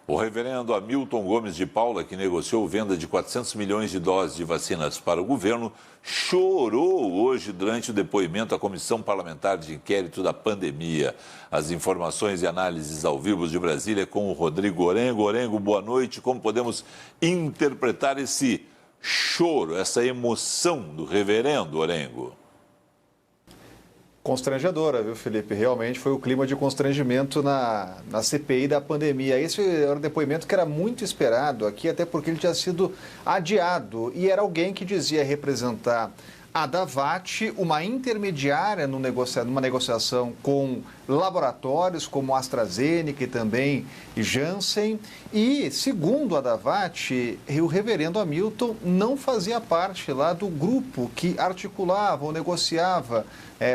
O reverendo Hamilton Gomes de Paula, que negociou venda de 400 milhões de doses de vacinas para o governo, chorou hoje durante o depoimento à Comissão Parlamentar de Inquérito da Pandemia. As informações e análises ao vivo de Brasília com o Rodrigo Orengo. Orengo, boa noite. Como podemos interpretar esse choro, essa emoção do reverendo Orengo? Constrangedora, viu, Felipe? Realmente foi o clima de constrangimento na CPI da pandemia. Esse era um depoimento que era muito esperado aqui, até porque ele tinha sido adiado e era alguém que dizia representar a Davatt, uma intermediária numa negociação com laboratórios como AstraZeneca e também Janssen. E, segundo a Davatt, o reverendo Hamilton não fazia parte lá do grupo que articulava ou negociava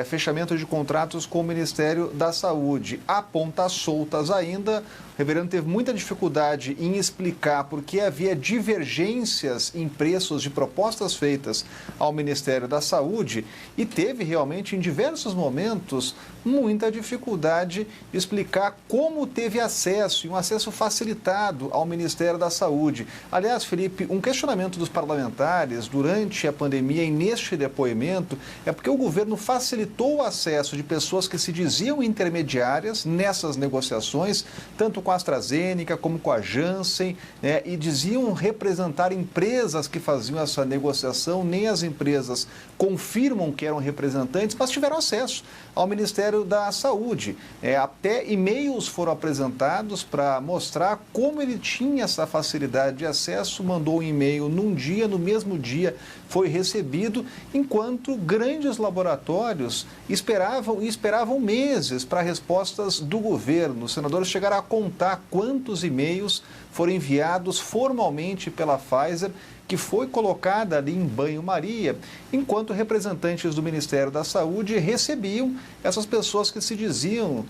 fechamento de contratos com o Ministério da Saúde. Há pontas soltas ainda. O reverendo teve muita dificuldade em explicar por que havia divergências em preços de propostas feitas ao Ministério da Saúde e teve realmente, em diversos momentos, muita dificuldade de explicar como teve acesso, e um acesso facilitado ao Ministério da Saúde. Aliás, Felipe, um questionamento dos parlamentares durante a pandemia e neste depoimento é porque o governo facilitou o acesso de pessoas que se diziam intermediárias nessas negociações, tanto com a AstraZeneca como com a Janssen, e diziam representar empresas que faziam essa negociação. Nem as empresas confirmam que eram representantes, mas tiveram acesso ao Ministério da Saúde. Até e-mails foram apresentados para mostrar como ele tinha essa facilidade de acesso, mandou um e-mail num dia, no mesmo dia foi recebido, enquanto grandes laboratórios esperavam meses para respostas do governo. Os senadores chegaram a contar quantos e-mails foram enviados formalmente pela Pfizer, que foi colocada ali em banho-maria, enquanto representantes do Ministério da Saúde recebiam essas pessoas que se diziam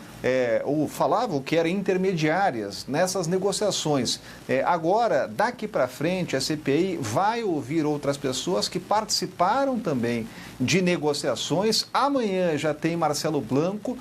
ou falavam que eram intermediárias nessas negociações. Agora, daqui para frente, a CPI vai ouvir outras pessoas que participaram também de negociações. Amanhã já tem Marcelo Blanco,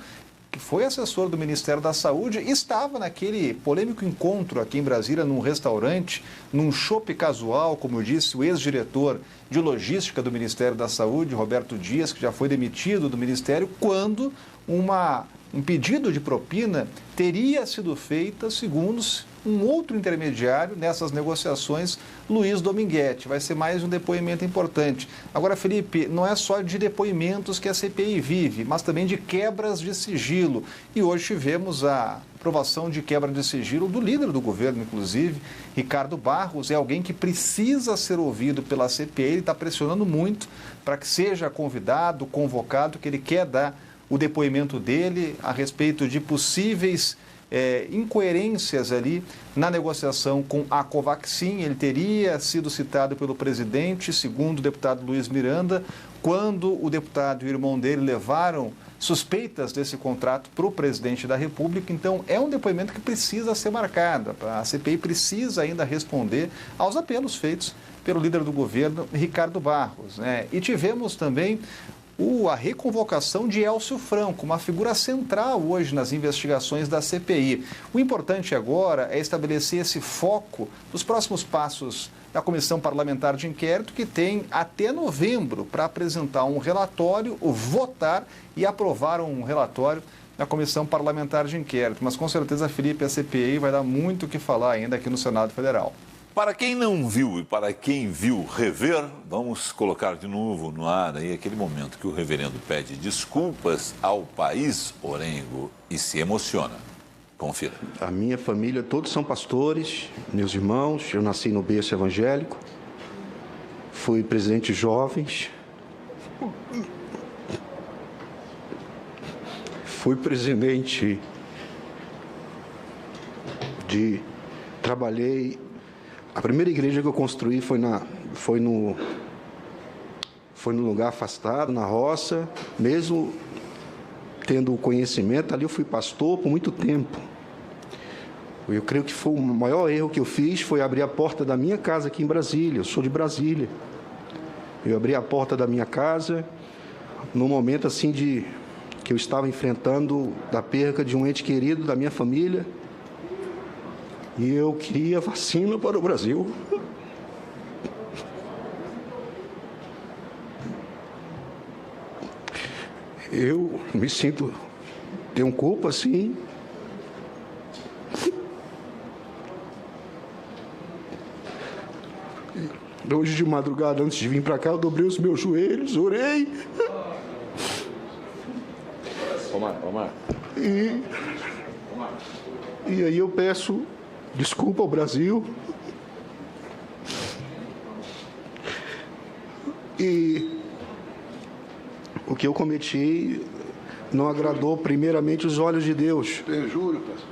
que foi assessor do Ministério da Saúde, estava naquele polêmico encontro aqui em Brasília, num restaurante, num chopp casual, como eu disse, o ex-diretor de logística do Ministério da Saúde, Roberto Dias, que já foi demitido do Ministério, quando um pedido de propina teria sido feita, segundo um outro intermediário nessas negociações, Luiz Dominguete. Vai ser mais um depoimento importante. Agora, Felipe, não é só de depoimentos que a CPI vive, mas também de quebras de sigilo. E hoje tivemos a aprovação de quebra de sigilo do líder do governo, inclusive, Ricardo Barros. É alguém que precisa ser ouvido pela CPI, ele está pressionando muito para que seja convidado, convocado, que ele quer dar o depoimento dele a respeito de possíveis incoerências ali na negociação com a Covaxin. Ele teria sido citado pelo presidente, segundo o deputado Luiz Miranda, quando o deputado e o irmão dele levaram suspeitas desse contrato para o presidente da República. Então, é um depoimento que precisa ser marcado. A CPI precisa ainda responder aos apelos feitos pelo líder do governo, Ricardo Barros, E tivemos também a reconvocação de Élcio Franco, uma figura central hoje nas investigações da CPI. O importante agora é estabelecer esse foco dos próximos passos da Comissão Parlamentar de Inquérito, que tem até novembro para apresentar um relatório, votar e aprovar um relatório na Comissão Parlamentar de Inquérito. Mas com certeza, Felipe, a CPI vai dar muito o que falar ainda aqui no Senado Federal. Para quem não viu e para quem viu rever, vamos colocar de novo no ar aí aquele momento que o reverendo pede desculpas ao país, Orengo, e se emociona. Confira. A minha família, todos são pastores, meus irmãos. Eu nasci no berço evangélico, fui presidente de jovens, fui presidente trabalhei. A primeira igreja que eu construí foi no lugar afastado, na roça, mesmo tendo o conhecimento, ali eu fui pastor por muito tempo. Eu creio que foi o maior erro que eu fiz, foi abrir a porta da minha casa aqui em Brasília. Eu sou de Brasília. Eu abri a porta da minha casa num momento assim que eu estava enfrentando da perca de um ente querido da minha família. E eu queria vacina para o Brasil. Eu me sinto, tenho culpa, sim. Hoje de madrugada, antes de vir para cá, eu dobrei os meus joelhos, orei. Omar. E aí eu peço desculpa ao Brasil. E o que eu cometi não agradou primeiramente os olhos de Deus. Perjúrio, pastor.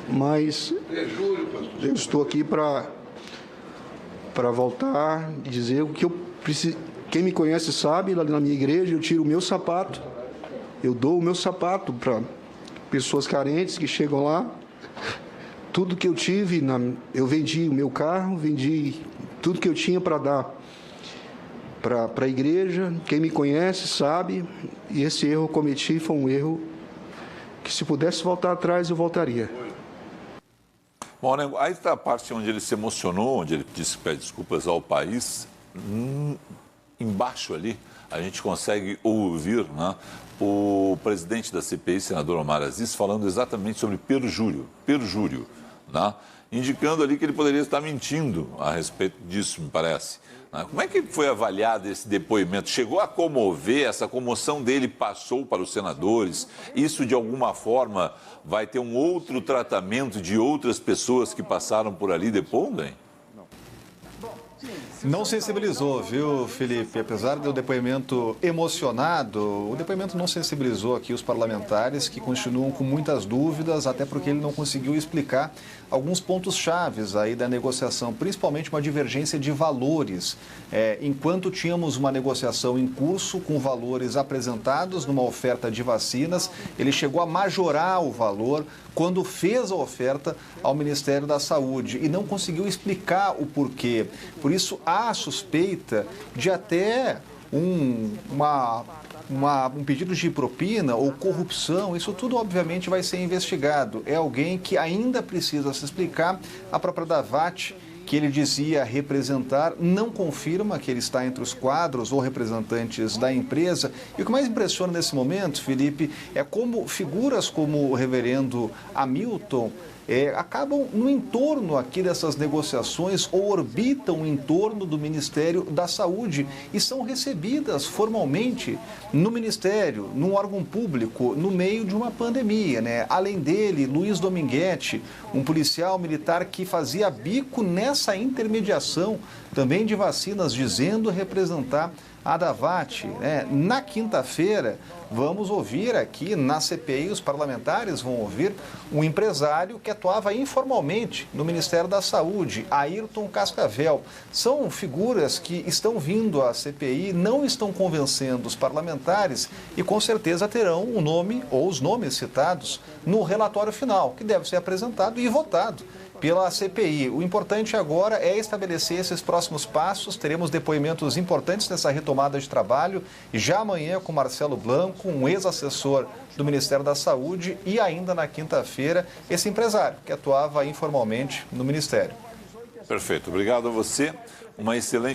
Mas Perjúrio, pastor. eu estou aqui para voltar e dizer o que eu preciso. Quem me conhece sabe, lá na minha igreja eu tiro o meu sapato, eu dou o meu sapato para pessoas carentes que chegam lá. Tudo que eu tive, eu vendi o meu carro, vendi tudo que eu tinha para dar para a igreja. Quem me conhece sabe, e esse erro que eu cometi foi um erro que, se pudesse voltar atrás, eu voltaria. Bom, né, aí está a parte onde ele se emocionou, onde ele disse que pede desculpas ao país. Embaixo ali, a gente consegue ouvir, né, o presidente da CPI, senador Omar Aziz, falando exatamente sobre perjúrio, né, indicando ali que ele poderia estar mentindo a respeito disso, me parece. Né? Como é que foi avaliado esse depoimento? Chegou a comover? Essa comoção dele passou para os senadores? Isso, de alguma forma, vai ter um outro tratamento de outras pessoas que passaram por ali depondo, hein? Não sensibilizou, viu, Felipe? Apesar do depoimento emocionado, o depoimento não sensibilizou aqui os parlamentares, que continuam com muitas dúvidas, até porque ele não conseguiu explicar alguns pontos chaves aí da negociação, principalmente uma divergência de valores. Enquanto tínhamos uma negociação em curso com valores apresentados numa oferta de vacinas, ele chegou a majorar o valor quando fez a oferta ao Ministério da Saúde e não conseguiu explicar o porquê. Por isso, há suspeita de até um pedido de propina ou corrupção. Isso tudo, obviamente, vai ser investigado. É alguém que ainda precisa se explicar. A própria Davat, que ele dizia representar, não confirma que ele está entre os quadros ou representantes da empresa. E o que mais impressiona nesse momento, Felipe, é como figuras como o reverendo Hamilton acabam no entorno aqui dessas negociações ou orbitam em torno do Ministério da Saúde e são recebidas formalmente no Ministério, num órgão público, no meio de uma pandemia, né? Além dele, Luiz Dominguete, um policial militar que fazia bico nessa intermediação também de vacinas, dizendo representar a Davat, né? Na quinta-feira, vamos ouvir aqui na CPI, os parlamentares vão ouvir um empresário que atuava informalmente no Ministério da Saúde, Ayrton Cascavel. São figuras que estão vindo à CPI, não estão convencendo os parlamentares e com certeza terão o nome ou os nomes citados no relatório final, que deve ser apresentado e votado pela CPI. O importante agora é estabelecer esses próximos passos. Teremos depoimentos importantes nessa retomada de trabalho, já amanhã com Marcelo Blanco, um ex-assessor do Ministério da Saúde, e ainda na quinta-feira esse empresário que atuava informalmente no Ministério. Perfeito. Obrigado a você. Uma excelente